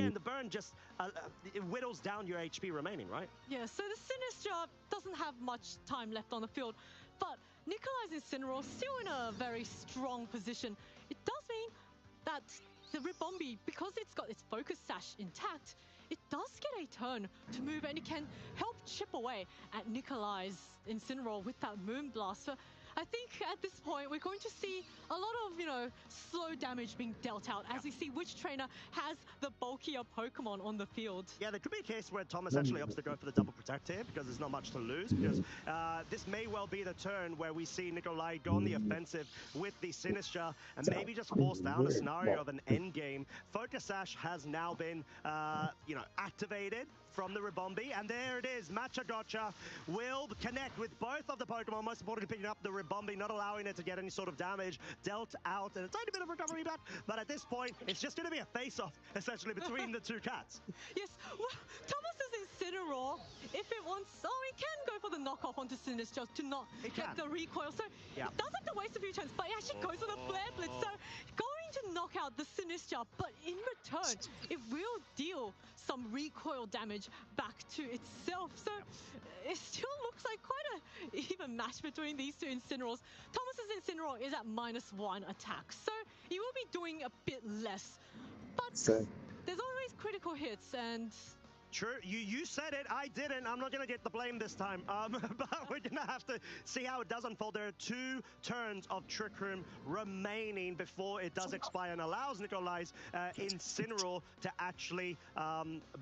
again, the burn just it whittles down your HP remaining, right? Yeah, so the Sinistra doesn't have much time left on the field, but Nikolai's Incineroar still in a very strong position. It does mean that the Ribombi, because it's got its focus sash intact, it does get a turn to move, and it can help chip away at Nikolai's Incineroar with that Moonblast. So I think at this point, we're going to see a lot of, slow damage being dealt out as we see which trainer has the bulkier Pokemon on the field. Yeah, there could be a case where Thomas actually opts to go for the double protect here because there's not much to lose. Because this may well be the turn where we see Nikolai go on the offensive with the Sinistra and maybe just force down a scenario of an end game. Focus Sash has now been, activated from the Ribombi, and there it is. Matcha Gotcha will connect with both of the Pokemon, most importantly picking up the Ribombi, not allowing it to get any sort of damage dealt out, and a tiny bit of recovery back, but at this point, it's just going to be a face-off, essentially, between the two cats. Yes, well, Thomas's Incineroar, if it wants, it can go for the knockoff onto Sinistra to not get the recoil, so it does have to waste a few turns, but it actually goes for the Flare Blitz, so going to knock out the Sinistra, but in return, it will deal some recoil damage back to itself. So it still looks like quite an even match between these two Incineroars. Thomas's Incineroar is at -1 attack, so he will be doing a bit less. But there's always critical hits, and True, you said it, I didn't. I'm not going to get the blame this time, but we're going to have to see how it does unfold. There are 2 turns of Trick Room remaining before it does expire and allows Nikolai's Incineroar to actually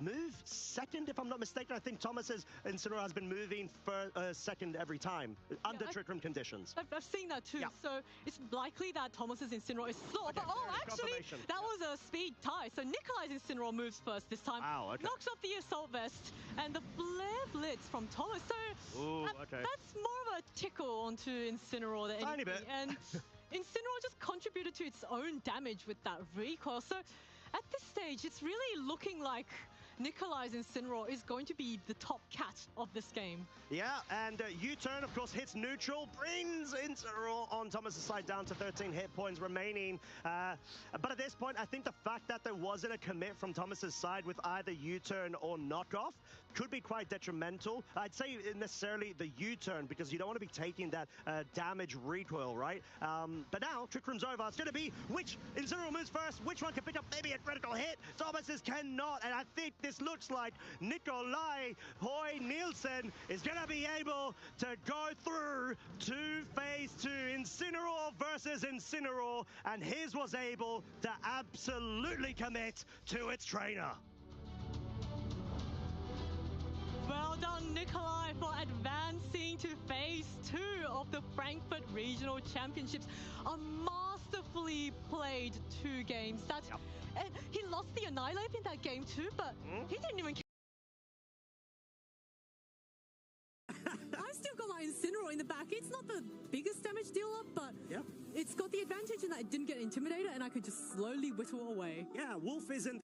move second, if I'm not mistaken. I think Thomas's Incineroar has been moving for second every time under Trick Room conditions. I've seen that too, so it's likely that Thomas's Incineroar is slow. But actually, that was a speed tie. So Nikolai's Incineroar moves first this time. Wow, knocks off the Assault Vest and the Flare Blitz from Thomas. So that's more of a tickle onto Incineroar than tiny bit. And Incineroar just contributed to its own damage with that recoil. So at this stage, it's really looking like Nikolai's Incineroar is going to be the top cat of this game. Yeah, and U-turn, of course, hits neutral, brings Incineroar on Thomas' side down to 13 hit points remaining. But at this point, I think the fact that there wasn't a commit from Thomas' side with either U-turn or knockoff could be quite detrimental. I'd say necessarily the U-turn, because you don't want to be taking that damage recoil, right? But now, Trick Room's over. It's going to be which Incineroar moves first, which one can pick up maybe a critical hit. Thomas's cannot, and I think this looks like Nikolai Hoy Nielsen is going to be able to go through to phase 2. Incineroar versus Incineroar, and his was able to absolutely commit to its trainer. Well done, Nikolai, for advancing to phase 2 of the Frankfurt Regional Championships. A masterfully played 2 games. And he lost the Annihilate in that game too, but he didn't even care. I still got my Incineroar in the back. It's not the biggest damage dealer, but it's got the advantage in that it didn't get intimidated and I could just slowly whittle away. Yeah, Wolf isn't